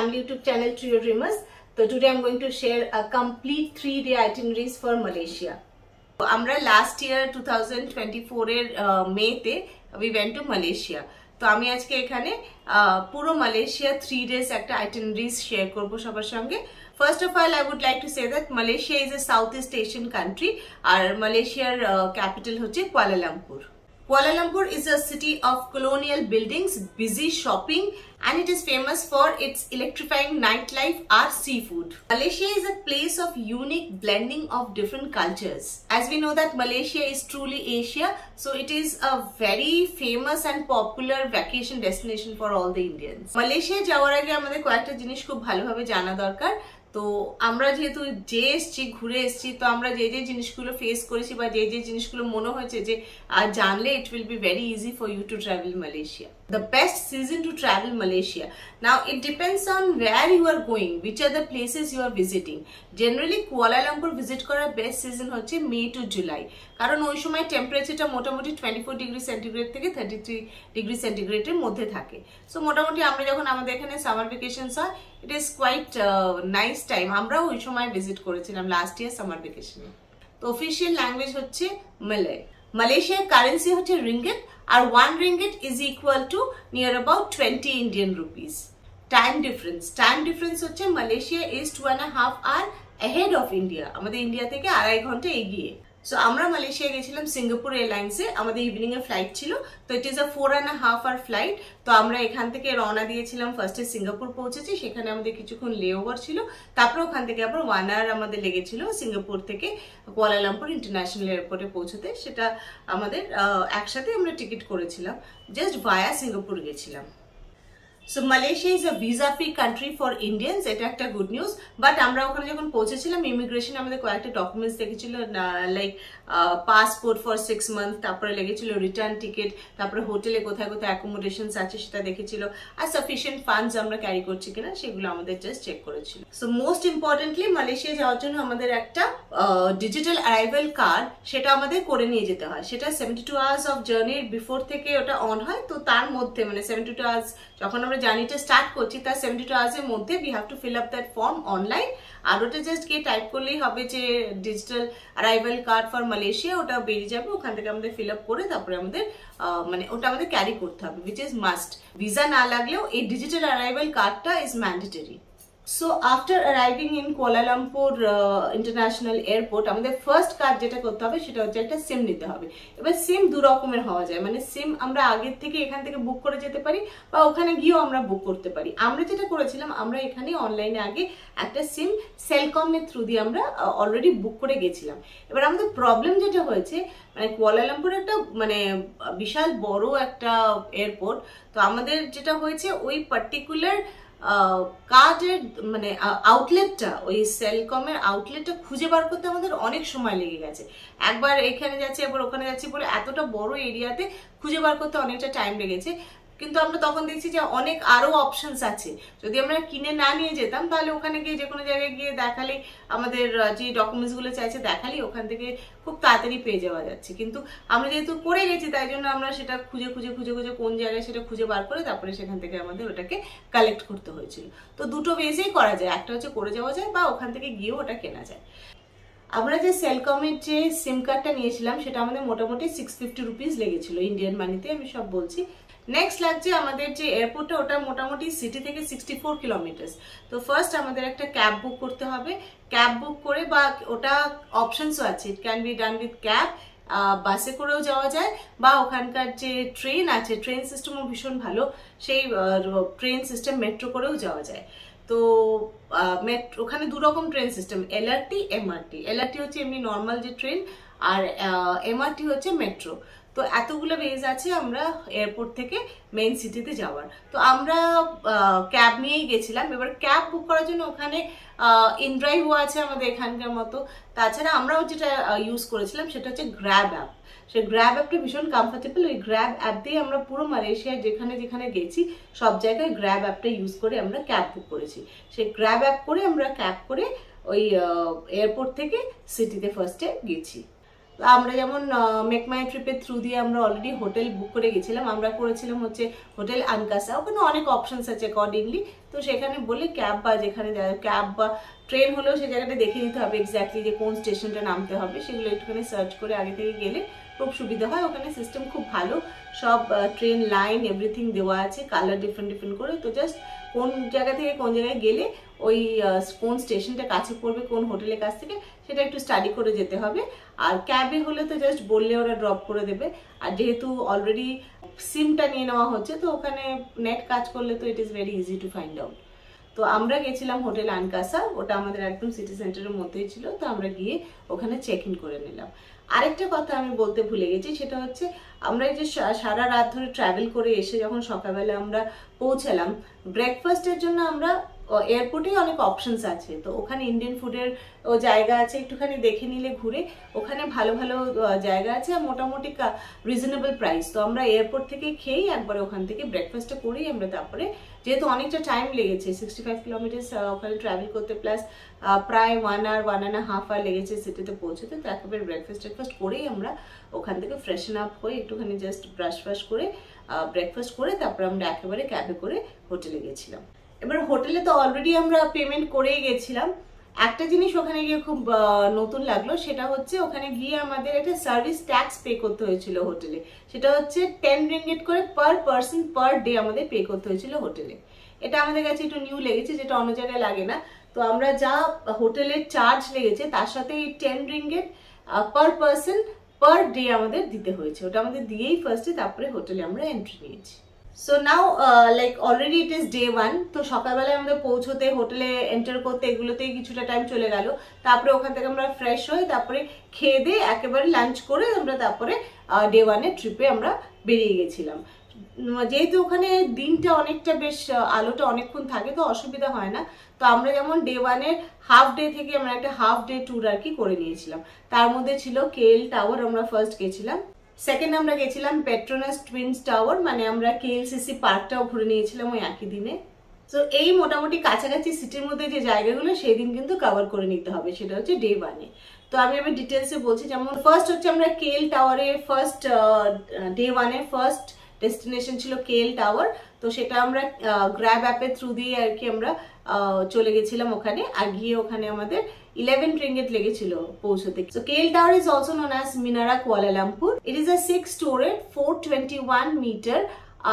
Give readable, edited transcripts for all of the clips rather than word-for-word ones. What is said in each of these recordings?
family YouTube channel Trio Dreamers. So today I'm going to share a complete 3-day itineraries for Malaysia. আমরা last year 2024 এর May তে we went to Malaysia. তো আমি আজকে এখানে পুরো মালয়েশিয়া 3 days একটা itineraries share করব সবার সঙ্গে. First of all, I would like to say that Malaysia is a Southeast Asian country. আর মালয়েশিয়ার capital হচ্ছে Kuala Lumpur. Kuala Lumpur is a city of colonial buildings, busy shopping, and it is famous for its electrifying nightlife or seafood. Malaysia is a place of unique blending of different cultures. As we know that Malaysia is truly Asia, so it is a very famous and popular vacation destination for all the Indians. Malaysia যাওয়ার আগে আমাদের কয়েকটা জিনিস খুব ভালোভাবে জানা দরকার। তো আমরা যেহেতু ঘুরে এসেছি তো আমরা যে জিনিসগুলো ফেস করেছি বা যে জিনিসগুলো মনে হয়েছে যে জানলে it will be very easy for you to travel Malaysia. The best season to travel Malaysia. Now it depends on where you are going, which are the places you are visiting. Generally Kuala Lumpur visit করার best season হচ্ছে May to July, কারণ ওই সময় টেম্পারেচারটা মোটামুটি 24 degree centigrade থেকে 33 degree সেন্টিগ্রেডের মধ্যে থাকে। সো মোটামুটি আমরা যখন আমাদের এখানে সামার ভ্যাকেশনস হয়, it is quite nice time. আমরাও ওই সময় ভিজিট করেছিলাম লাস্ট ইয়ার সামার ভ্যাকেশনে। তো অফিশিয়াল ল্যাঙ্গুয়েজ হচ্ছে মালয়। মালয়েশিয়ার কারেন্সি হচ্ছে ringgit, R 1 ringgit is equal to near about 20 Indian rupees. Time difference হচ্ছে Malaysia is 2.5 hours ahead of India. আমাদের ইন্ডিয়া থেকে 2.5 ঘন্টা এগিয়ে। সো আমরা মালয়েশিয়া গেছিলাম সিঙ্গাপুর এয়ারলাইন্সে, আমাদের ইভিনিং এর ফ্লাইট ছিল। তো ইট ইজ আ 4.5 hour ফ্লাইট। তো আমরা এখান থেকে রওনা দিয়েছিলাম, ফার্স্টে সিঙ্গাপুর পৌঁছেছি, সেখানে আমাদের কিছুক্ষণ লেওভার ছিল, তারপর ওখান থেকে আবার 1 hour আমাদের লেগেছিল সিঙ্গাপুর থেকে কুয়ালালামপুর ইন্টারন্যাশনাল এয়ারপোর্টে পৌঁছতে। সেটা আমাদের একসাথে আমরা টিকিট করেছিলাম, জাস্ট ভায়া সিঙ্গাপুর গেছিলাম। So Malaysia is a visa-free country for Indians. এটা একটা গুড নিউজ। বাট আমরা ওখানে যখন পৌঁছেছিলাম ইমিগ্রেশনে আমাদের কয়েকটা ডকুমেন্টস দেখেছিল, লাইক পাসপোর্ট ফর 6 months, তারপরে লেগেছিল রিটার্ন টিকিট, তারপরে হোটেলে কোথায় কোথায় অ্যাকোমোডেশনস আছে সেটা দেখেছিল, আর সাফিসিয়েন্ট ফান্ডস আমরা ক্যারি করছি কিনা সেগুলো আমাদের জাস্ট চেক করেছিল। সো মোস্ট ইম্পর্টেন্টলি মালয়েশিয়া যাওয়ার জন্য আমাদের একটা ডিজিটাল অ্যারাইভাল কার্ড সেটা আমাদের করে নিয়ে যেতে হয়। সেটা 72 hours অফ জার্নির বিফোর থেকে ওটা অন হয়। তো তার মধ্যে মানে 72 hours যখন আমরা জার্নিটা স্টার্ট করছি তার 72 hours এর মধ্যে we have to fill up that form online, আর ওটা জাস্ট গিয়ে টাইপ করলেই হবে যে digital arrival card for Malaysia, ওটা বেরিয়ে যাবে। ওখান থেকে আমাদের ফিল আপ করে তারপরে আমাদের মানে ওটা আমাদের ক্যারি করতে হবে, which is must. ভিসা না লাগলেও এই ডিজিটাল অ্যারাইভাল কার্ডটা is mandatory. So after arriving in Kuala Lumpur International Airport, আমাদের ফার্স্ট কাজ যেটা করতে হবে সেটা হচ্ছে একটা সিম নিতে হবে। এবার সিম দু রকমের হওয়া যায়, মানে সিম আমরা আগের থেকে এখান থেকে বুক করে যেতে পারি বা ওখানে গিয়েও আমরা বুক করতে পারি। আমরা যেটা করেছিলাম, আমরা এখানে অনলাইনে আগে একটা সিম সেলকমের থ্রু দিয়ে আমরা অলরেডি বুক করে গেছিলাম। এবার আমাদের প্রবলেম যেটা হয়েছে, মানে কুয়ালালামপুর একটা মানে বিশাল বড় একটা এয়ারপোর্ট। তো আমাদের যেটা হয়েছে ওই পার্টিকুলার কার্ডের মানে আউটলেটটা, ওই সেলকমের আউটলেটটা খুঁজে বার করতে আমাদের অনেক সময় লেগে গেছে। একবার এখানে যাচ্ছি একবার ওখানে যাচ্ছি বলে এতটা বড় এরিয়াতে খুঁজে বার করতে অনেকটা টাইম লেগেছে। কিন্তু আমরা তখন দেখছি যে অনেক আরো অপশনস আছে। যদি আমরা কিনে না নিয়ে যেতাম তাহলে ওখানে গিয়ে যে কোনো জায়গায় গিয়ে দেখালেই আমাদের যে ডকুমেন্টস গুলো চাইছে দেখালেই ওখান থেকে খুব তাড়াতাড়ি পেয়ে যাওয়া যাচ্ছে। কিন্তু আমরা যেহেতু করে গেছি তাই জন্য আমরা সেটা খুঁজে কোন জায়গায় সেটা খুঁজে বার করে তারপরে সেখান থেকে আমাদের ওটাকে কালেক্ট করতে হয়েছিল। তো দুটো ওয়েজেই করা যায়, একটা হচ্ছে করে যাওয়া যায় বা ওখান থেকে গিয়েও ওটা কেনা যায়। আমরা যে সেলকমের যে সিম কার্ডটা নিয়েছিলাম সেটা আমাদের মোটামুটি 650 রুপিস লেগেছিল ইন্ডিয়ান মানিতে, আমি সব বলছি। নেক্সট লাগছে আমাদের যে এয়ারপোর্টটা, ওটা মোটামুটি সিটি থেকে 64 কিলোমিটার। তো ফার্স্ট আমাদের একটা ক্যাব বুক করতে হবে। ক্যাব বুক করে বা ওটা অপশনসও আছে, it can be done with cab, বাসে করেও যাওয়া যায় বা ওখানকার যে ট্রেন আছে, ট্রেন সিস্টেমও ভীষণ ভালো, সেই ট্রেন সিস্টেম মেট্রো করেও যাওয়া যায়। তো ওখানে দু রকম train system, LRT MRT. LRT হচ্ছে এমনি নর্মাল যে ট্রেন, আর এমআরটি হচ্ছে মেট্রো। তো এতগুলো ওয়েজ আছে আমরা এয়ারপোর্ট থেকে মেইন সিটিতে যাওয়ার। তো আমরা ক্যাব নিয়েই গেছিলাম। এবার ক্যাব বুক করার জন্য ওখানে ইনড্রাইভও আছে আমাদের এখানকার মতো। তাছাড়া আমরাও যেটা ইউজ করেছিলাম সেটা হচ্ছে গ্র্যাব অ্যাপ। সেই গ্র্যাব অ্যাপটা ভীষণ কমফর্টেবল। ওই গ্র্যাব অ্যাপ দিয়ে আমরা পুরো মালয়েশিয়ায় যেখানে যেখানে গেছি সব জায়গায় গ্র্যাব অ্যাপটা ইউজ করে আমরা ক্যাব বুক করেছি। সেই গ্র্যাব অ্যাপ করে আমরা ক্যাব করে ওই এয়ারপোর্ট থেকে সিটিতে ফার্স্টে গেছি। আমরা যেমন মেক মাই ট্রিপের থ্রু দিয়ে আমরা অলরেডি হোটেল বুক করে গেছিলাম, আমরা করেছিলাম হচ্ছে হোটেল আনকাসা। ওখানে অনেক অপশনস আছে অ্যাকর্ডিংলি, তো সেখানে বলে ক্যাব বা যেখানে ক্যাব বা ট্রেন হলেও সে জায়গাটা দেখে নিতে হবে এক্স্যাক্টলি যে কোন স্টেশনটা নামতে হবে, সেগুলো একটুখানি সার্চ করে আগে থেকে গেলে খুব সুবিধা হয়। ওখানে সিস্টেম খুব ভালো, সব ট্রেন লাইন এভরিথিং দেওয়া আছে, কালার ডিফারেন্ট ডিফারেন্ট করে। তো জাস্ট কোন জায়গা থেকে কোন জায়গায় গেলে ওই কোন স্টেশনটা কাছে পড়বে কোন হোটেলের কাছ থেকে সেটা একটু স্টাডি করে যেতে হবে। আর ক্যাবে হলে তো জাস্ট বললে ওরা ড্রপ করে দেবে, আর যেহেতু অলরেডি সিমটা নিয়ে নেওয়া হচ্ছে তো ওখানে নেট কাজ করলে তো it is very easy to find out. তো আমরা গেছিলাম হোটেল আনকাসা, ওটা আমাদের একদম সিটি সেন্টারের মধ্যেই ছিল। তো আমরা গিয়ে ওখানে চেক ইন করে নিলাম। আরেকটা কথা আমি বলতে ভুলে গেছি, সেটা হচ্ছে আমরা এই যে সারা রাত ধরে ট্রাভেল করে এসে যখন সকালবেলা আমরা পৌঁছালাম, ব্রেকফাস্টের জন্য আমরা এয়ারপোর্টেই অনেক অপশনস আছে। তো ওখানে ইন্ডিয়ান ফুডের জায়গা আছে, একটুখানি দেখে নিলে ঘুরে ওখানে ভালো ভালো জায়গা আছে আর মোটামুটি রিজনেবল প্রাইস। তো আমরা এয়ারপোর্ট থেকে খেয়েই একবার ওখান থেকে ব্রেকফাস্টটা করেই আমরা তারপরে, যেহেতু অনেকটা টাইম লেগেছে 65 কিলোমিটার্স ওখানে ট্রাভেল করতে, প্লাস প্রায় 1 আওয়ার 1.5 আওয়ার লেগেছে সিটিতে পৌঁছতে। তো একেবারে ব্রেকফাস্ট করেই আমরা ওখান থেকে ফ্রেশন আপ হয়ে একটুখানি জাস্ট ব্রাশ করে ব্রেকফাস্ট করে তারপরে আমরা একেবারে ক্যাবে করে হোটেলে গেছিলাম। এবার হোটেলে তো অলরেডি আমরা পেমেন্ট করেই গেছিলাম। একটা জিনিস ওখানে গিয়ে খুব নতুন লাগলো, সেটা হচ্ছে ওখানে গিয়ে আমাদের একটা সার্ভিস ট্যাক্স পে করতে হয়েছিল হোটেলে। সেটা হচ্ছে 10 রিঙ্গিট করে পার পারসন পার ডে আমাদের পে করতে হয়েছিল হোটেলে। এটা আমাদের কাছে একটু নিউ লেগেছে, যেটা অন্য জায়গায় লাগে না। তো আমরা যা হোটেলের চার্জ লেগেছে তার সাথে এই 10 ringgit per person per day আমাদের দিতে হয়েছে। ওটা আমাদের দিয়েই ফার্স্টে তারপরে হোটেলে আমরা এন্ট্রি নিয়েছি। So now like already it is day 1। তো সকালবেলায় আমাদের পৌঁছতে, হোটেলে এন্টার করতে এগুলোতেই কিছুটা টাইম চলে গেল। তারপরে ওখান থেকে আমরা ফ্রেশ হয়ে তারপরে খেয়ে দিয়ে একেবারে লাঞ্চ করে আমরা তারপরে ডে 1-এর ট্রিপে আমরা বেরিয়ে গেছিলাম। যেহেতু ওখানে দিনটা অনেকটা বেশ আলোটা অনেকক্ষণ থাকে তো অসুবিধা হয় না। তো আমরা যেমন ডে 1-এর হাফ ডে থেকে আমরা একটা হাফ ডে ট্যুর আর কি করে নিয়েছিলাম। তার মধ্যে ছিল কেএল টাওয়ার, আমরা ফার্স্ট গেছিলাম। সেকেন্ড আমরা গেছিলাম পেট্রোনাস টুইন্স টাওয়ার, মানে আমরা কেএলসিসি পার্কটাও ঘুরে নিয়েছিলাম ওই একই দিনে। তো এই মোটামুটি কাছাকাছি সিটির মধ্যে যে জায়গাগুলো সেই দিন কিন্তু কভার করে নিতে হবে, সেটা হচ্ছে ডে 1-এ। তো আমি আবার ডিটেলসে বলছি। যেমন ফার্স্ট হচ্ছে আমরা কেএল টাওয়ারে ফার্স্ট ডে 1-এর ফার্স্ট ডেস্টিনেশন ছিল কেএল টাওয়ার। তো সেটা আমরা গ্র্যাব অ্যাপের থ্রু দিয়ে আর কি আমরা চলে গেছিলাম ওখানে। আর গিয়ে ওখানে আমাদের 11 রিঙ্গিট লেগেছিল পৌঁছতে। So KL Tower is also known as Minara Kuala Lumpur. It is a 6-storied 421 meter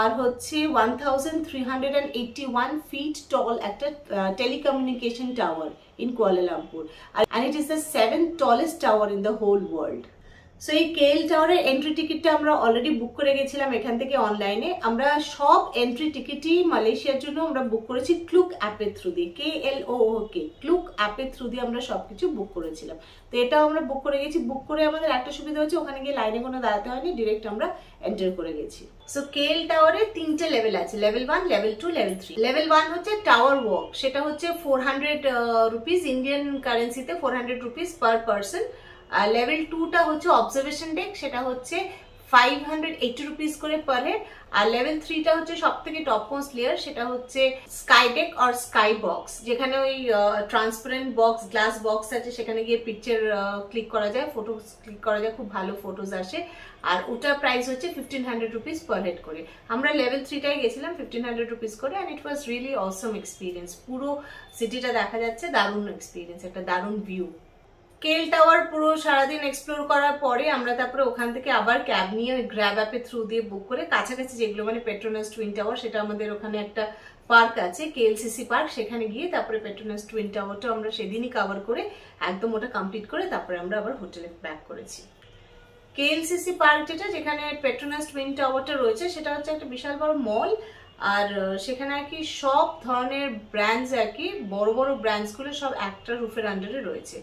আর হচ্ছে 1381 feet tall একটা telecommunication tower in Kuala Lumpur, and it is the 7th tallest tower in the whole world. So এই KL টাওয়ারের entry টিকিটটা আমরা already book করে গেছিলাম এখান থেকে অনলাইনে। আমরা সব এন্ট্রি টিকিটই মালয়েশিয়ার জন্য আমরা বুক করেছি ক্লুক অ্যাপের থ্রু দিয়ে, KLOOK ক্লুক অ্যাপের থ্রু দিয়ে আমরা সবকিছু বুক করেছিলাম। তো এটাও আমরা বুক করে গেছি। বুক করে আমাদের একটা সুবিধা হচ্ছে ওখানে গিয়ে লাইনে কোনো দাঁড়াতে হয়নি, ডিরেক্ট আমরা এন্টার করে গেছি। সো কেএল টাওয়ারের 3টে লেভেল আছে, লেভেল 1, লেভেল 2, লেভেল 3। লেভেল 1 হচ্ছে টাওয়ার ওয়াক, সেটা হচ্ছে 400 রুপিস ইন্ডিয়ান কারেন্সিতে, 400 রুপিস পার পারসন। আর লেভেল 2টা হচ্ছে অবজারভেশন ডেক, সেটা হচ্ছে 580 রুপিস করে পার হেড। আর লেভেল 3টা হচ্ছে সব থেকে টপ মোস্ট লেয়ার, সেটা হচ্ছে স্কাই ডেক আর স্কাই বক্স, যেখানে ওই ট্রান্সপারেন্ট বক্স, গ্লাস বক্স আছে, সেখানে গিয়ে পিকচার ক্লিক করা যায়, ফটো ক্লিক করা যায়, খুব ভালো ফটোজ আসে। আর ওটার প্রাইস হচ্ছে 1500 রুপিস পার হেড করে। আমরা লেভেল 3টায় গেছিলাম 1500 রুপিস করে, and it was really Assam experience. পুরো সিটিটা দেখা যাচ্ছে, দারুণ এক্সপিরিয়েন্স, একটা দারুণ ভিউ। কেএল টাওয়ার পুরো সারাদিন এক্সপ্লোর করার পরে আমরা তারপরে ওখান থেকে আবার ক্যাব নিয়ে গ্র্যাব অ্যাপের থ্রু দিয়ে বুক করে কাছাকাছি যেগুলো মানে পেট্রোনাস টুইন টাওয়ার, সেটা আমাদের ওখানে একটা পার্ক আছে কেএলসিসি পার্ক, সেখানে গিয়ে তারপরে পেট্রোনাস টুইন টাওয়ারটা আমরা সেদিনই কভার করে একদম ওটা কমপ্লিট করে তারপরে আমরা আবার হোটেলে ব্যাক করেছি। কেএলসিসি পার্ক যেটা, যেখানে পেট্রোনাস টুইন টাওয়ারটা রয়েছে, সেটা হচ্ছে একটা বিশাল বড় মল। আর সেখানে আর কি সব ধরনের ব্র্যান্ডস আর কি, বড় বড় ব্র্যান্ডসগুলো সব একটা রুফের আন্ডারে রয়েছে।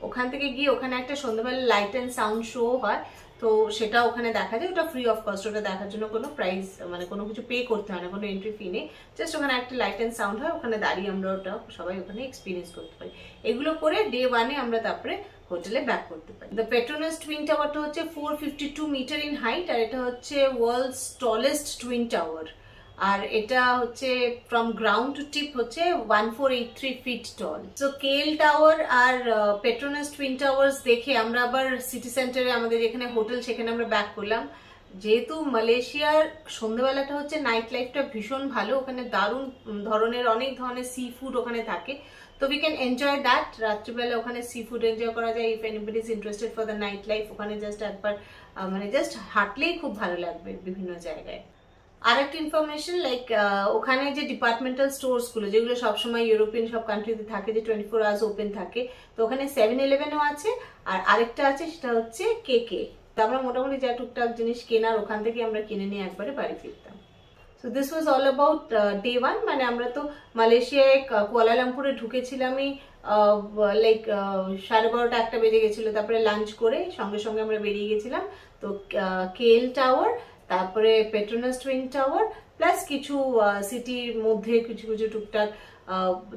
ওখান থেকে গিয়ে ওখানে একটা সন্ধ্যাবেলা লাইট অ্যান্ড সাউন্ড শো হয়, তো সেটা ওখানে দেখা যায়। ওটা ফ্রি অফ কস্ট, ওটা দেখার জন্য কোনো প্রাইস মানে কোনো কিছু পে করতে হয় না, কোনো এন্ট্রি ফি নেই। জাস্ট ওখানে একটা লাইট অ্যান্ড সাউন্ড হয়, ওখানে দাঁড়িয়ে আমরা ওটা সবাই ওখানে এক্সপিরিয়েন্স করতে পারি। এগুলো করে ডে 1-এ আমরা তারপরে হোটেলে ব্যাক করতে পারি। দ্য পেট্রোনাস টুইন টাওয়ারটা হচ্ছে 452 মিটার ইন হাইট, আর এটা হচ্ছে ওয়ার্ল্ডস টলেস্ট টুইন টাওয়ার। আর এটা হচ্ছে ফ্রম গ্রাউন্ড টু টিপ হচ্ছে 1483 feet tall. So KL tower আর পেট্রোনাস টুইন টাওয়ার্স দেখে আমরা আবার সিটি সেন্টারে আমাদের যেখানে হোটেল সেখানে আমরা ব্যাক করলাম। যেহেতু মালয়েশিয়ার সন্ধ্যাবেলাটা হচ্ছে নাইট লাইফটা ভীষণ ভালো, ওখানে দারুণ ধরনের অনেক ধরনের সি ফুড ওখানে থাকে, তো উই ক্যান এনজয় দ্যাট। রাত্রিবেলা ওখানে সি ফুড এনজয় করা যায়। If anybody is interested for the night life, ওখানে জাস্ট একবার মানে জাস্ট হাঁটলেই খুব ভালো লাগবে বিভিন্ন জায়গায়। আর একটা ইনফরমেশন লাইক ওখানে যে ডিপার্টমেন্টাল স্টোর্স গুলো যেগুলো সবসময় ইউরোপিয়ান সব কান্ট্রিতে থাকে, যে 24 আওয়ার্স ওপেন থাকে, তো ওখানে 7-Eleven-ও আছে, আর আরেকটা আছে সেটা হচ্ছে কেকে। তো আমরা মোটামুটি যা টুকটাক জিনিস কেনার ওখান থেকে আমরা কিনে নিয়ে একবারে বাড়ি ফিরতাম। So this was all about day 1। মানে আমরা তো মালয়েশিয়ায় কুয়ালালামপুরে ঢুকেছিলামই লাইক 12:30-1টা বেজে গেছিল। তারপরে লাঞ্চ করে সঙ্গে সঙ্গে আমরা বেরিয়ে গেছিলাম। তো কেএল টাওয়ার, তারপরে পেট্রোনাস টুইন টাওয়ার, প্লাস কিছু সিটির মধ্যে কিছু কিছু টুকটাক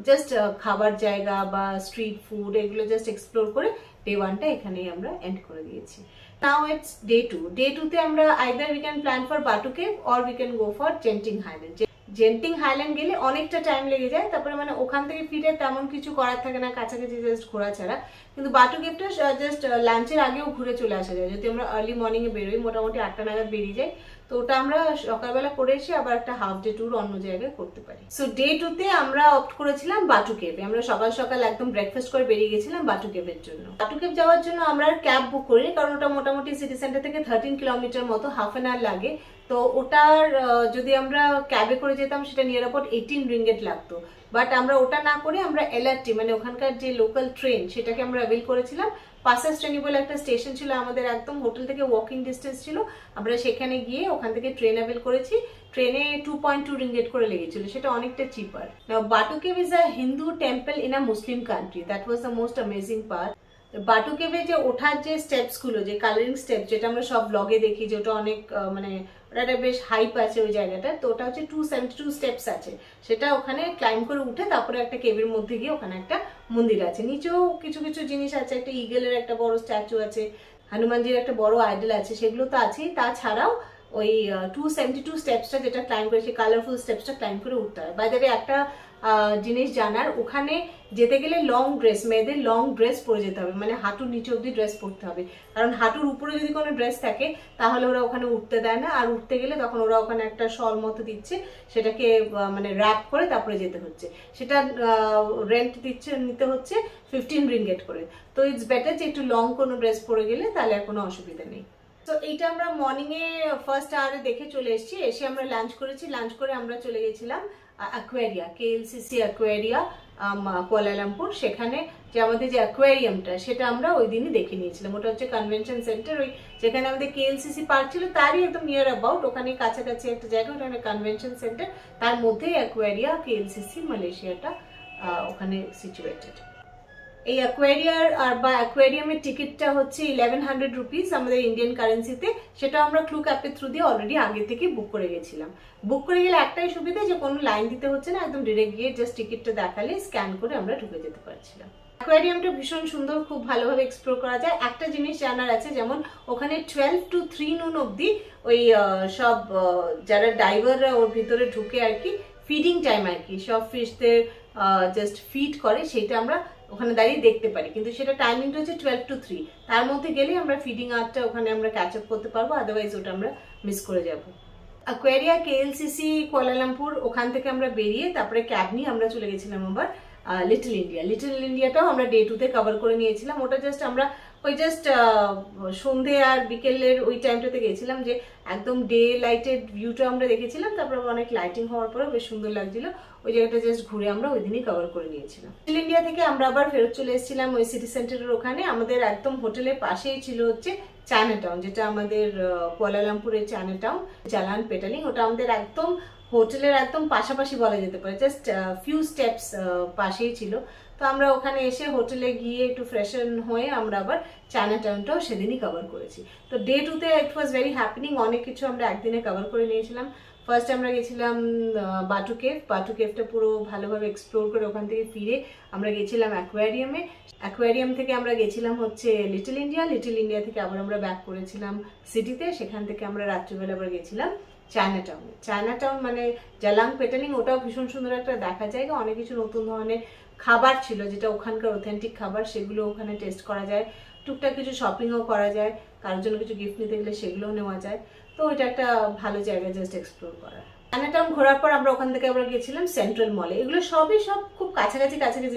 জাস্ট খাবার জায়গা বা স্ট্রিট ফুড এগুলো জাস্ট এক্সপ্লোর করে ডে 1টা এখানেই আমরা এন্ড করে দিয়েছি। Now it's day 2. Day 2 তে আমরা either we can plan for Batu Cave or we can go for Genting Highland. Genting highland গেলে অনেকটা টাইম লেগে যায়, তারপরে মানে ওখান থেকে ফিরে তেমন কিছু করার থাকে না, কাছাকাছি জাস্ট ঘোরা ছাড়া। কিন্তু বাটু কেভটা জাস্ট লাঞ্চের আগেও ঘুরে চলে আসা যায় যদি আমরা আর্লি মর্নিং এ বেরোই, মোটামুটি 8টা নাগাদ বেরিয়ে যাই। তো ওটা আমরা সকালবেলা করে এসে আবার একটা হাফ ডে ট্যুর অন্য জায়গায় করতে পারি। সো ডে 2 তে আমরা অপ্ট করেছিলাম বাটু কেভে। আমরা সকাল সকাল একদম ব্রেকফাস্ট করে বেরিয়ে গেছিলাম বাটু কেভের জন্য। বাটু কেভ যাওয়ার জন্য আমরা ক্যাব বুক করিনি, কারণ ওটা মোটামুটি সিটি সেন্টার থেকে 13 কিলোমিটার মতো, হাফ অ্যান আওয়ার লাগে। তো ওটার যদি আমরা ক্যাবে করে যেতাম সেটা নিয়ার অ্যাবাউট 18 রিঙ্গিট লাগতো। বাট আমরা ওটা না করে আমরা এলআরটি মানে ওখানকার যে লোকাল ট্রেন সেটাকে আমরা অ্যাভেল করেছিলাম। পাসাস ট্রেনি বলে একটা স্টেশন ছিল আমাদের একদম হোটেল থেকে ওয়াকিং ডিস্টেন্স ছিল, আমরা সেখানে গিয়ে ওখান থেকে ট্রেন অ্যাভেল করেছি। ট্রেনে 2.2 রিঙ্গিট করে লেগেছিল, সেটা অনেকটা cheaper. Now Batu cave is a Hindu temple in a Muslim country, that was the most amazing part. Batu কেভে যে ওঠার যে স্টেপস গুলো, যে কালারিং স্টেপ যেটা আমরা সব ব্লগে দেখি, যে ওটা অনেক মানে ওটা বেশ হাইপ আছে ওই জায়গাটা, তো ওটা হচ্ছে 272 স্টেপস আছে। সেটা ওখানে ক্লাইম্ব করে উঠে তারপরে একটা কেভের মধ্যে গিয়ে ওখানে একটা মন্দির আছে, নিচেও কিছু কিছু জিনিস আছে, একটা ইগলের একটা বড় স্ট্যাচু আছে, হনুমানজির একটা বড় আইডল আছে, সেগুলো তো আছেই। তাছাড়াও ওই 272 স্টেপসটা যেটা ক্লাইম্ব করে, সেই কালারফুল স্টেপসটা ক্লাইম্ব করে উঠতে হয়। বাই দ্য ওয়ে একটা জিনিস জানার, ওখানে যেতে গেলে লং ড্রেস, মেয়েদের লং ড্রেস পরে যেতে হবে, মানে হাঁটুর নিচে অব্দি ড্রেস পরতে হবে, কারণ হাঁটুর উপরে যদি কোনো ড্রেস থাকে তাহলে ওরা ওখানে উঠতে দেয় না। আর উঠতে গেলে তখন ওরা ওখানে একটা শল মতো দিচ্ছে, সেটাকে মানে র্যাপ করে তারপরে যেতে হচ্ছে। সেটা রেন্ট নিতে হচ্ছে 15 রিঙ্গিট করে। তো ইটস বেটার যে একটু লং কোনো ড্রেস পরে গেলে তাহলে আর কোনো অসুবিধা নেই। তো এইটা আমরা মর্নিং এ ফার্স্ট আওয়ারে দেখে চলে এসেছি। এসে আমরা লাঞ্চ করেছি, লাঞ্চ করে আমরা চলে গেছিলাম অ্যাকোয়ারিয়া, কেএলসিসি অ্যাকোয়ারিয়া কুয়ালালামপুর। সেখানে যে আমাদের যে অ্যাকোয়ারিয়ামটা সেটা আমরা ওই দিনই দেখে নিয়েছিলাম। ওটা হচ্ছে কনভেনশন সেন্টার, ওই যেখানে আমাদের কেএলসিসি পার্ক ছিল তারই একদম নিয়ার অ্যাবাউট, ওখানে কাছাকাছি একটা জায়গা, ওখানে কনভেনশন সেন্টার, তার মধ্যেই অ্যাকোয়ারিয়া কেএলসিসি মালয়েশিয়াটা ওখানে সিচুয়েটেড। এই অ্যাকোয়ারিয়ার আর বা অ্যাকোয়ারিয়ামের টিকিটটা হচ্ছে 1100 রুপিস আমাদের ইন্ডিয়ান কারেন্সিতে। সেটা আমরা ক্লুক অ্যাপের থ্রু দিয়ে অলরেডি আগে থেকে বুক করে গেছিলাম। বুক করে গেলে একটাই সুবিধা, যে কোনো লাইন দিতে হচ্ছে না, একদম ডিরেক্ট গিয়ে জাস্ট টিকিটটা দেখালে স্ক্যান করে আমরা ঢুকে যেতে পারছিলাম। অ্যাকোয়ারিয়ামটা ভীষণ সুন্দর, খুব ভালোভাবে এক্সপ্লোর করা যায়। একটা জিনিস জানার আছে, যেমন ওখানে 12 to 3 noon অব্দি ওই সব যারা ডাইভাররা ওর ভিতরে ঢুকে আর কি ফিডিং টাইম আর কি সব ফিশদের জাস্ট ফিড করে, সেটা আমরা ওখানে দাঁড়িয়ে দেখতে পারি। কিন্তু সেটা টাইমিংটা হচ্ছে 12 to 3, তার মধ্যে গেলে আমরা ফিডিং আওয়ারটা ওখানে আমরা ক্যাচ আপ করতে পারবো, আদারওয়াইজ ওটা আমরা মিস করে যাব। অ্যাকোয়ারিয়া কেএলসিসি কুয়ালালামপুর, ওখান থেকে আমরা বেরিয়ে তারপরে ক্যাব নিয়ে আমরা চলে গেছিলাম আবার লিটল ইন্ডিয়া। লিটল ইন্ডিয়াটাও আমরা ডে 2 তে কভার করে নিয়েছিলাম। ওটা জাস্ট আমরা ওই জাস্ট সন্ধে আর বিকেলের ওই টাইমটাতে গেছিলাম, যে একদম ডে লাইটেড ভিউটা আমরা দেখেছিলাম। তারপরে অনেক লাইটিং হওয়ার পরে বেশ সুন্দর লাগছিল, ওই জায়গাটা জাস্ট ঘুরে আমরা ওই দিনই কভার করে নিয়েছিলাম। লিটল ইন্ডিয়া থেকে আমরা আবার ফেরত চলে এসেছিলাম ওই সিটি সেন্টারের ওখানে। আমাদের একদম হোটেলের পাশেই ছিল হচ্ছে চায়না টাউন, যেটা আমাদের কুয়ালালামপুরের চায়না টাউন, জালান পেটালিং। ওটা আমাদের একদম হোটেলের একদম পাশাপাশি বলা যেতে পারে, জাস্ট ফিউ স্টেপস পাশেই ছিল। তো আমরা ওখানে এসে হোটেলে গিয়ে একটু ফ্রেশন হয়ে আমরা আবার চায়না টাউনটাও সেদিনই কভার করেছি। তো ডে 2 তে ইট ওয়াজ ভেরি হ্যাপেনিং, অনেক কিছু আমরা একদিনে কভার করে নিয়েছিলাম। ফার্স্ট আমরা গেছিলাম বাটু কেভ। বাটু কেভটা পুরো ভালোভাবে এক্সপ্লোর করে ওখান থেকে ফিরে আমরা গেছিলাম অ্যাকোয়ারিয়ামে। অ্যাকোয়ারিয়াম থেকে আমরা গেছিলাম হচ্ছে লিটল ইন্ডিয়া। লিটল ইন্ডিয়া থেকে আবার আমরা ব্যাক করেছিলাম সিটিতে, সেখান থেকে আমরা রাত্রিবেলা আবার গেছিলাম চায়নাটাউন মানে জালাং পেটালিং, ওটাও ভীষণ সুন্দর একটা দেখার জায়গা। অনেক কিছু নতুন ধরনের খাবার ছিল যেটা ওখানকার অথেন্টিক খাবার, সেগুলো ওখানে টেস্ট করা যায়। টুকটাক কিছু শপিংও করা যায়, কারোর জন্য কিছু গিফট নিতে গেলে সেগুলোও নেওয়া যায়। তো এটা একটা ভালো জায়গা জাস্ট এক্সপ্লোর করা। চায়নাটাউন ঘোরার পর আমরা ওখান থেকে আমরা গেছিলাম সেন্ট্রাল মলে। এগুলো সবই সব খুব কাছাকাছি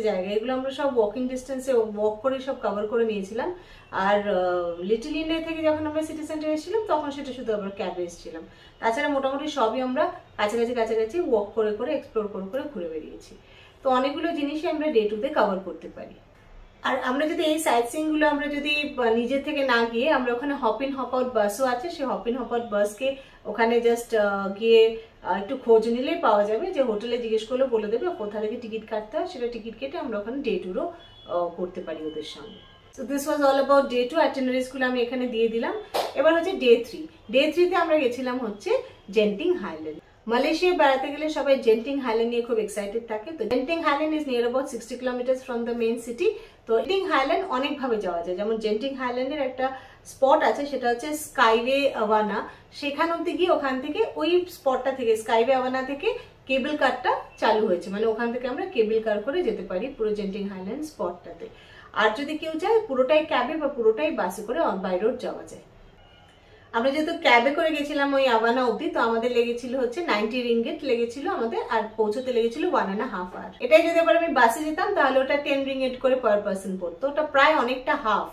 জায়গা, এগুলো আমরা সব ওয়াকিং ডিস্টেন্সে ওয়াক করে সব কভার করে নিয়েছিলাম। আর লিটল ইন্ডিয়া থেকে যখন আমরা সিটি সেন্টারে এসেছিলাম তখন সেটা শুধু আমরা ক্যাবে এসেছিলাম। তাছাড়া মোটামুটি সবই আমরা কাছাকাছি ওয়াক করে করে এক্সপ্লোর করে ঘুরে বেরিয়েছি। তো অনেকগুলো জিনিসই আমরা ডে টু ডে কভার করতে পারি। আর আমরা যদি এই সাইট সিইং গুলো আমরা যদি নিজের থেকে না গিয়ে, আমরা ওখানে হপ ইন হপ আউট বাসও আছে, সেই হপ ইন হপ আউট বাসকে ওখানে জাস্ট গিয়ে একটু খোঁজ নিলেই পাওয়া যাবে, যে হোটেলে জিজ্ঞেস করলে বলে দেবে কোথা থেকে টিকিট কাটতে হয়। সেটা টিকিট কেটে আমরা ওখানে ডে ট্যুরও করতে পারি ওদের সঙ্গে। So this was all about day 2 আইটিনারিজ গুলো আমি এখানে দিয়ে দিলাম। এবার হচ্ছে ডে 3। ডে 3 তে আমরা গেছিলাম হচ্ছে জেন্টিং হাইল্যান্ড। মালয়েশিয়া বেড়াতে গেলে সবাই জেন্টিং হাইল্যান্ড নিয়ে খুব এক্সাইটেড থাকে। তো Genting highland is near about 60 kilometre from the main city. তো জেন্টিং হাইল্যান্ড অনেক ভাবে যাওয়া যায়। যেমন জেন্টিং হাইল্যান্ডের একটা স্পট আছে, সেটা হচ্ছে স্কাইওয়ে আওয়ানা। সেখান অব্দি গিয়ে ওখান থেকে ওই স্পটটা থেকে স্কাইওয়ে আওয়ানা থেকে কেবল কারটা চালু হয়েছে, মানে ওখান থেকে আমরা কেবল কার করে যেতে পারি পুরো জেন্টিং হাইল্যান্ড স্পটটাতে। আর যদি কেউ চায় পুরোটাই ক্যাবে বা পুরোটাই বাসে করে বাই রোড যাওয়া যায়। আমরা যেহেতু ক্যাবে করে গেছিলাম ওই আওয়ানা অব্দি, তো আমাদের লেগেছিল হচ্ছে 90 রিঙ্গিট লেগেছিল আমাদের, আর পৌঁছতে লেগেছিল 1.5 আওয়ার। এটাই যদি আবার আমি বাসে যেতাম তাহলে ওটা 10 রিঙ্গিট করে পার পার্সন পড়তো। ওটা প্রায় অনেকটা হাফ,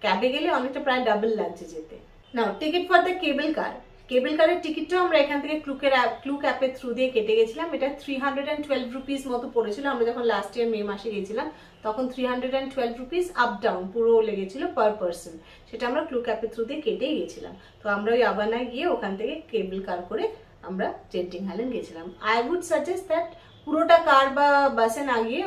ক্যাবে গেলে অনেকটা প্রায় ডাবল লাগছে যেতে। নাও টিকিট ফর দ্য কেবল কার। কেবল কারের টিকিটটাও আমরা এখান থেকে ক্লুক অ্যাপের থ্রু দিয়ে কেটে গেছিলাম। এটা 312 রুপিস মতো পড়েছিল। আমরা যখন লাস্ট ইয়ার মে মাসে গেছিলাম তখন 312 রুপিস আপ ডাউন পুরো লেগেছিল পার পার্সন। সেটা আমরা ক্লুক অ্যাপের থ্রু দিয়ে কেটেই গেছিলাম। তো আমরা ওই আবানায় গিয়ে ওখান থেকে কেবল কার করে আমরা জেন্টিং হাইল্যান্ড গেছিলাম। আই উড সাজেস্ট দ্যাট পুরোটা কার বা বাসে না গিয়ে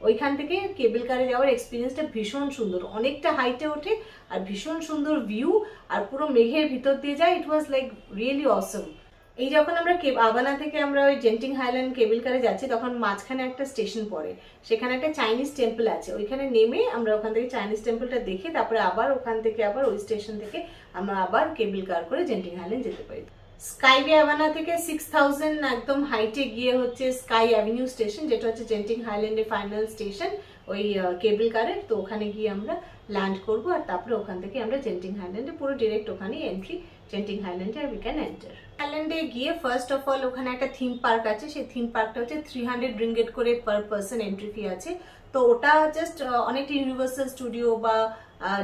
ওইখান থেকে কেবল কারে যাওয়ার এক্সপিরিয়েন্সটা ভীষণ সুন্দর, অনেকটা হাইটে ওঠে আর ভীষণ সুন্দর ভিউ, আর পুরো মেঘের ভিতর দিয়ে যায়। ইট ওয়াজ লাইক রিয়েলি অসম। এই যখন আমরা আবানা থেকে আমরা ওই জেন্টিং হাইল্যান্ড কেবল কারে যাচ্ছি তখন মাঝখানে একটা স্টেশন পড়ে, সেখানে একটা চাইনিজ টেম্পল আছে। ওইখানে নেমে আমরা ওখান থেকে চাইনিজ টেম্পলটা দেখে তারপরে আবার ওখান থেকে আবার ওই স্টেশন থেকে আমরা আবার কেবল কার করে জেন্টিং হাইল্যান্ড যেতে পারি। স্কাইওয়ে আওয়ানা থেকে 6000 একদম হাইটে গিয়ে হচ্ছে স্কাই অ্যাভিনিউ স্টেশন, যেটা হচ্ছে জেন্টিং হাইল্যান্ডের ফাইনাল স্টেশন ওই কেবল কারের। তো ওখানে গিয়ে আমরা ল্যান্ড করবো আর তারপরে ওখান থেকে আমরা জেন্টিং হাইল্যান্ডে পুরো ডিরেক্ট ওখানে এন্ট্রি জেন্টিং হাইল্যান্ডে, আর উই ক্যান এন্টার। হাইল্যান্ডে গিয়ে ফার্স্ট অফ অল ওখানে একটা থিম পার্ক আছে। সেই থিম পার্কটা হচ্ছে 300 রিঙ্গিট করে পার পার্সন এন্ট্রি ফি আছে। তো ওটা জাস্ট অনেকটা ইউনিভার্সাল স্টুডিও বা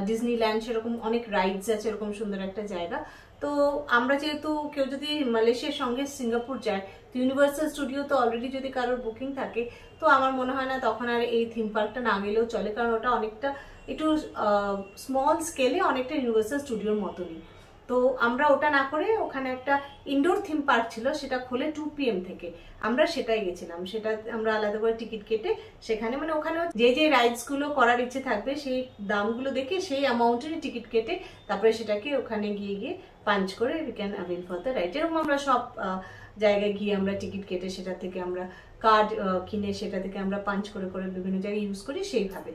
ডিজনিল্যান্ড সেরকম অনেক রাইডস আছে, এরকম সুন্দর একটা জায়গা। তো আমরা যেহেতু কেউ যদি মালয়েশিয়ার সঙ্গে সিঙ্গাপুর যায়, তো ইউনিভার্সাল স্টুডিও তো অলরেডি যদি কারোর বুকিং থাকে, তো আমার মনে হয় না তখন আর এই থিম পার্কটা না গেলেও চলে, কারণ ওটা অনেকটা একটু স্মল স্কেলে অনেকটা ইউনিভার্সাল স্টুডিওর মতনই। তো আমরা ওটা না করে ওখানে একটা ইনডোর থিম পার্ক ছিল, সেটা খোলে 2 PM থেকে, আমরা সেটাই গেছিলাম। সেটা আমরা আলাদা করে টিকিট কেটে সেখানে, মানে ওখানে যে রাইডস গুলো করার ইচ্ছে থাকবে সেই দামগুলো দেখে সেই অ্যামাউন্টের টিকিট কেটে তারপরে সেটাকে ওখানে গিয়ে পাঞ্চ করে we can avail for the ride. এরকম আমরা সব জায়গায় গিয়ে আমরা টিকিট কেটে সেটা থেকে আমরা কার্ড কিনে সেটা থেকে আমরা পাঞ্চ করে বিভিন্ন জায়গায় ইউজ করি সেইভাবে।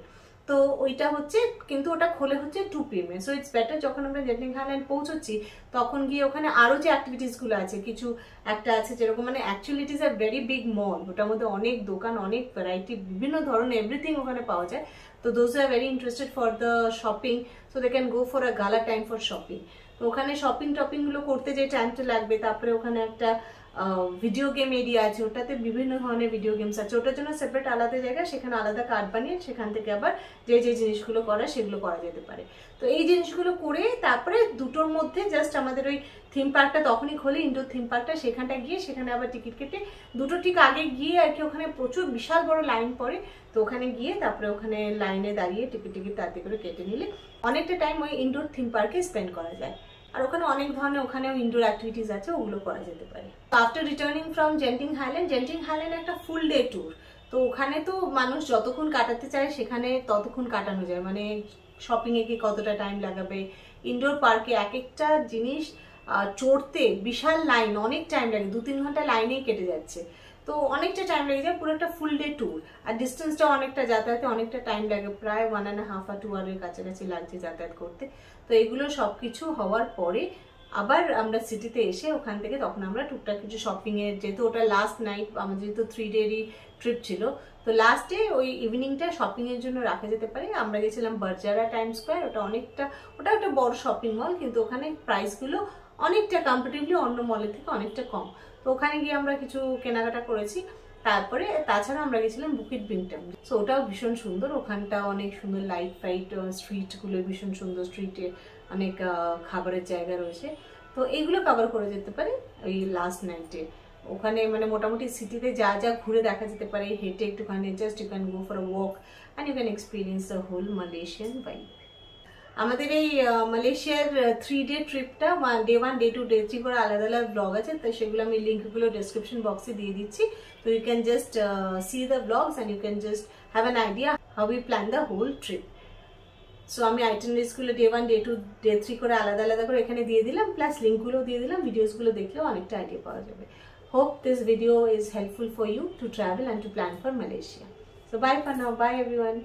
তো ওইটা হচ্ছে, কিন্তু ওটা খোলে হচ্ছে 2 PM সো ইটস বেটার যখন আমরা জেন্টিং হাইল্যান্ড পৌঁছচ্ছি তখন গিয়ে ওখানে আরো যে অ্যাক্টিভিটিস গুলো আছে, কিছু একটা আছে যেরকম, মানে actually it is a very big mall, ওটার মধ্যে অনেক দোকান, অনেক ভ্যারাইটি, বিভিন্ন ধরনের এভরিথিং ওখানে পাওয়া যায়। তো those are very interested for the shopping, so they can go for a gala time for shopping. তো ওখানে শপিং গুলো করতে যে টাইমটা লাগবে, তারপরে ওখানে একটা ভিডিও গেম এরিয়া আছে, ওটাতে বিভিন্ন ধরনের ভিডিও গেমস আছে, ওটার জন্য সেপারেট আলাদা জায়গা, সেখানে আলাদা কার্ড বানিয়ে সেখান থেকে আবার যে জিনিসগুলো করা সেগুলো করা যেতে পারে। তো এই জিনিসগুলো করে তারপরে দুটোর মধ্যে জাস্ট আমাদের ওই থিম পার্কটা তখনই খোলে, ইনডোর থিম পার্কটা, সেখানটা গিয়ে সেখানে আবার টিকিট কেটে দুটো ঠিক আগে গিয়ে আর কি, ওখানে প্রচুর বিশাল বড় লাইন পড়ে। তো ওখানে গিয়ে তারপরে ওখানে লাইনে দাঁড়িয়ে টিকিট তাড়াতাড়ি করে কেটে নিলে অনেকটা টাইম ওই ইনডোর থিম পার্কে স্পেন্ড করা যায়। আর ওখানে অনেক ধরনের ওখানেও ইনডোর অ্যাক্টিভিটিস আছে, ওগুলো করা যেতে পারে। After returning from Genting highland একটা ফুল ডে ট্যুর। তো ওখানে তো মানুষ যতক্ষণ কাটাতে চায় সেখানে ততক্ষণ কাটানো যায়, মানে শপিং এ কি কতটা টাইম লাগাবে, ইনডোর পার্কে এক একটা জিনিস চড়তে বিশাল লাইন, অনেক টাইম লাগে, 2-3 ঘন্টা লাইনেই কেটে যাচ্ছে। তো অনেকটা টাইম লেগে যায়, পুরো একটা ফুল ডে ট্যুর। আর ডিস্টেন্সটা অনেকটা, যাতায়াতে অনেকটা টাইম লাগে, প্রায় 1.5 আর 2 আওয়ারের কাছাকাছি লাগছে যাতায়াত করতে। তো এগুলো সবকিছু হওয়ার পরে আবার আমরা সিটিতে এসে ওখান থেকে তখন আমরা টুকটাক কিছু শপিংয়ের, যেহেতু ওটা লাস্ট নাইট, আমাদের যেহেতু 3 ডেরই ট্রিপ ছিল, তো লাস্ট ডে ওই ইভিনিংটা শপিংয়ের জন্য রাখা যেতে পারে। আমরা গেছিলাম বারজারা টাইম স্কোয়ার, ওটা একটা বড় শপিং মল, কিন্তু ওখানে প্রাইসগুলো অনেকটা কম্পারেটিভলি অন্য মলের থেকে অনেকটা কম। তো ওখানে গিয়ে আমরা কিছু কেনাকাটা করেছি। তারপরে তাছাড়া আমরা গেছিলাম বুকিট বিংটন, সো ওটাও ভীষণ সুন্দর, ওখানটা অনেক সুন্দর লাইট ফাইট, স্ট্রিটগুলো ভীষণ সুন্দর, স্ট্রিটে অনেক খাবারের জায়গা রয়েছে। তো এইগুলো কভার করে যেতে পারে ওই লাস্ট নাইটে। ওখানে মানে মোটামুটি সিটিতে যা যা ঘুরে দেখা যেতে পারে, হেঁটে একটুখানি, just you can go for a walk and you can experience the whole Malaysian vibe. আমাদের এই মালয়েশিয়ার 3 ডে ট্রিপটা ডে 1, ডে 2, ডে 3 করে আলাদা আলাদা ব্লগ আছে, তো সেগুলো আমি লিঙ্কগুলো ডেসক্রিপশন বক্সে দিয়ে দিচ্ছি। তো you can just see the blogs and you can just have an idea how we plan the whole trip. So আমি আইটিনারিজগুলো ডে 1, ডে 2, ডে 3 করে আলাদা আলাদা করে এখানে দিয়ে দিলাম, প্লাস লিঙ্কগুলো দিয়ে দিলাম, ভিডিওসগুলো দেখলেও অনেকটা আইডিয়া পাওয়া যাবে। Hope this video is helpful for you to travel and to plan for Malaysia. So bye for now. Bye everyone.